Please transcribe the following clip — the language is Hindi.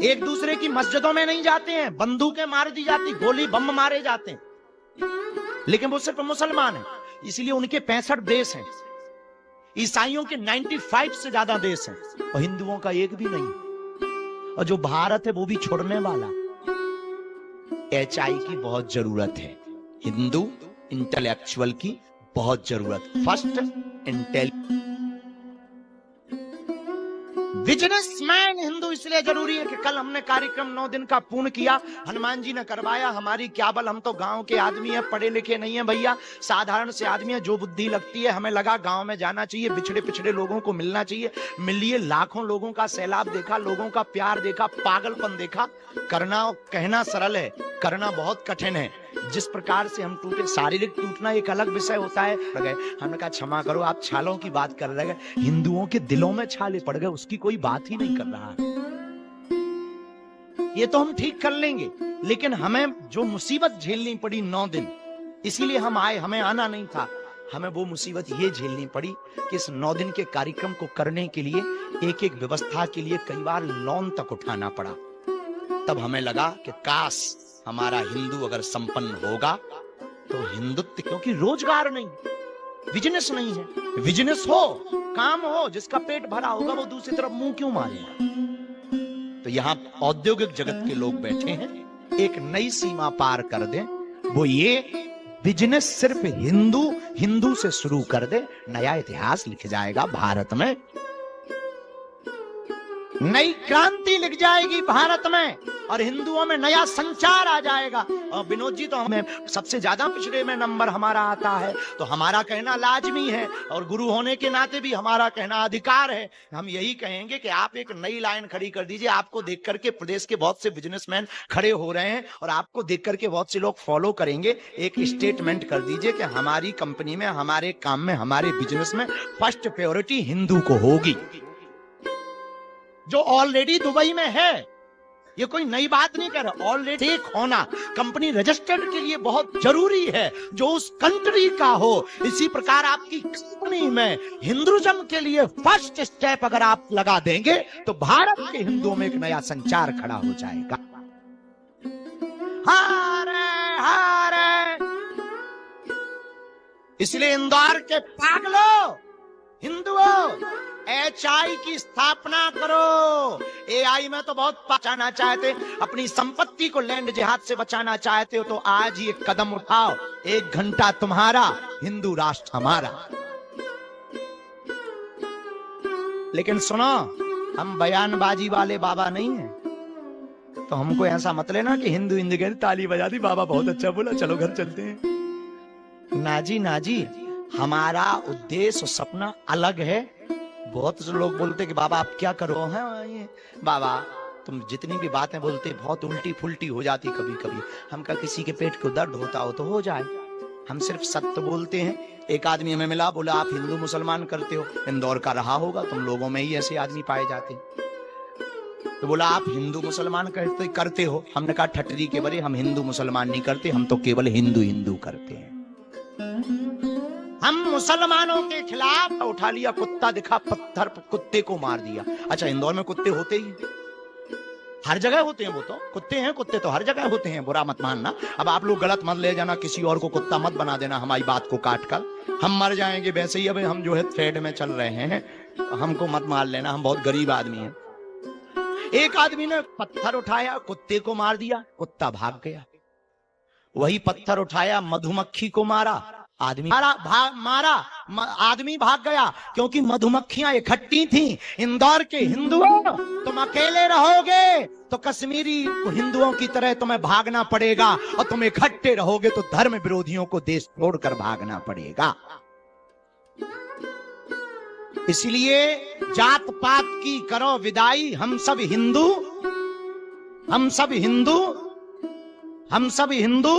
एक दूसरे की मस्जिदों में नहीं जाते हैं, बंदूकें मार दी जाती, गोली बम मारे जाते हैं, लेकिन वो सिर्फ मुसलमान हैं, इसलिए उनके 65 देश हैं। ईसाइयों के 95 से ज्यादा देश हैं और हिंदुओं का एक भी नहीं। और जो भारत है वो भी छोड़ने वाला। HI की बहुत जरूरत है, हिंदू इंटेलेक्चुअल की बहुत जरूरत। फर्स्ट बिजनेसमैन हिंदू इसलिए जरूरी है कि कल हमने कार्यक्रम 9 दिन का पूर्ण किया, हनुमान जी ने करवाया, हमारी क्या बल, हम तो गांव के आदमी हैं, पढ़े लिखे नहीं है भैया, साधारण से आदमी है, जो बुद्धि लगती है हमें लगा गांव में जाना चाहिए, बिछड़े पिछड़े लोगों को मिलना चाहिए। मिलिए, लाखों लोगों का सैलाब देखा, लोगों का प्यार देखा, पागलपन देखा। करना कहना सरल है, करना बहुत कठिन है। जिस प्रकार से हम टूटे, शारीरिक टूटना एक अलग विषय होता है। हमने कहा क्षमा करो, आप छालों की बात कर रहे हैं, हिंदुओं के दिलों में छाले पड़ गए, उसकी कोई बात ही नहीं कर रहा है। ये तो हम ठीक कर लेंगे, लेकिन हमें जो मुसीबत झेलनी पड़ी 9 दिन, इसीलिए हम आए, हमें आना नहीं था। हमें वो मुसीबत ये झेलनी पड़ी कि इस 9 दिन के कार्यक्रम को करने के लिए एक एक व्यवस्था के लिए कई बार लोन तक उठाना पड़ा। तब हमें लगा कि काश हमारा हिंदू अगर संपन्न होगा तो हिंदुत्व, क्योंकि रोजगार नहीं, बिजनेस नहीं है, बिजनेस हो, काम हो, जिसका पेट भरा होगा वो दूसरी तरफ मुंह क्यों मारेगा। तो यहां औद्योगिक जगत के लोग बैठे हैं, एक नई सीमा पार कर दें, वो ये बिजनेस सिर्फ हिंदू से शुरू कर दे, नया इतिहास लिख जाएगा भारत में, नई क्रांति लिख जाएगी भारत में, और हिंदुओं में नया संचार आ जाएगा। और विनोद जी, तो हमें सबसे ज्यादा पिछड़े में नंबर हमारा आता है, तो हमारा कहना लाजमी है, और गुरु होने के नाते भी हमारा कहना अधिकार है। हम यही कहेंगे कि आप एक नई लाइन खड़ी कर दीजिए। आपको देख करके प्रदेश के बहुत से बिजनेसमैन खड़े हो रहे हैं, और आपको देख करके बहुत से लोग फॉलो करेंगे। एक स्टेटमेंट कर दीजिए कि हमारी कंपनी में, हमारे काम में, हमारे बिजनेस में फर्स्ट प्रायोरिटी हिंदू को होगी, जो ऑलरेडी दुबई में है। ये कोई नई बात नहीं कह रहा, ऑलरेडी एक होना कंपनी रजिस्टर्ड के लिए बहुत जरूरी है, जो उस कंट्री का हो। इसी प्रकार आपकी कंपनी में हिंदुइज्म के लिए फर्स्ट स्टेप अगर आप लगा देंगे तो भारत के हिंदुओं में एक नया संचार खड़ा हो जाएगा। हारे हारे, इसलिए इंदौर के पागलों, हिंदुओं, HI की स्थापना करो। AI में तो बहुत बचाना चाहते, अपनी संपत्ति को लैंड जिहाद से बचाना चाहते हो, तो आज ही एक कदम उठाओ। 1 घंटा तुम्हारा, हिंदू राष्ट्र हमारा। लेकिन सुनो, हम बयानबाजी वाले बाबा नहीं हैं, तो हमको ऐसा मत लेना कि हिंदू कहते ताली बजा दी, बाबा बहुत अच्छा बोला, चलो घर चलते हैं। नाजी नाजी, हमारा उद्देश्य और सपना अलग है। बहुत से लोग बोलते कि बाबा आप क्या करो हैं, बाबा तुम जितनी भी बातें बोलते बहुत उल्टी फुल्टी हो जाती कभी कभी। हम का किसी के पेट को दर्द होता हो तो हो जाए, हम सिर्फ सत्य बोलते हैं। एक आदमी हमें मिला, बोला आप हिंदू मुसलमान करते हो, इंदौर का रहा होगा, तुम लोगों में ही ऐसे आदमी पाए जाते हैं। तो बोला आप हिंदू मुसलमान करते हो। हमने कहा ठटरी के बरे, हम हिंदू मुसलमान नहीं करते, हम तो केवल हिंदू करते हैं। हम मुसलमानों के खिलाफ उठा लिया, कुत्ता दिखा, पत्थर कुत्ते को मार दिया। अच्छा, इंदौर में कुत्ते होते ही, हर जगह होते हैं, वो तो कुत्ते हैं, कुत्ते तो हर जगह होते हैं, बुरा मत मानना। अब आप लोग गलत मत ले जाना, किसी और को कुत्ता मत बना देना हमारी बात को काट कर। हम मर जाएंगे वैसे ही, अब हम जो है थ्रेड में चल रहे हैं, हमको मत मार लेना, हम बहुत गरीब आदमी हैं। एक आदमी ने पत्थर उठाया, कुत्ते को मार दिया, कुत्ता भाग गया। वही पत्थर उठाया, मधुमक्खी को मारा, आदमी मारा, आदमी भाग गया, क्योंकि मधुमक्खियां इकट्ठी थीं। इंदौर के हिंदुओं, तुम अकेले रहोगे तो कश्मीरी हिंदुओं की तरह तुम्हें भागना पड़ेगा, और तुम इकट्ठे रहोगे तो धर्म विरोधियों को देश छोड़कर भागना पड़ेगा। इसलिए जात पात की करो विदाई, हम सब हिंदू, हम सब हिंदू, हम सब हिंदू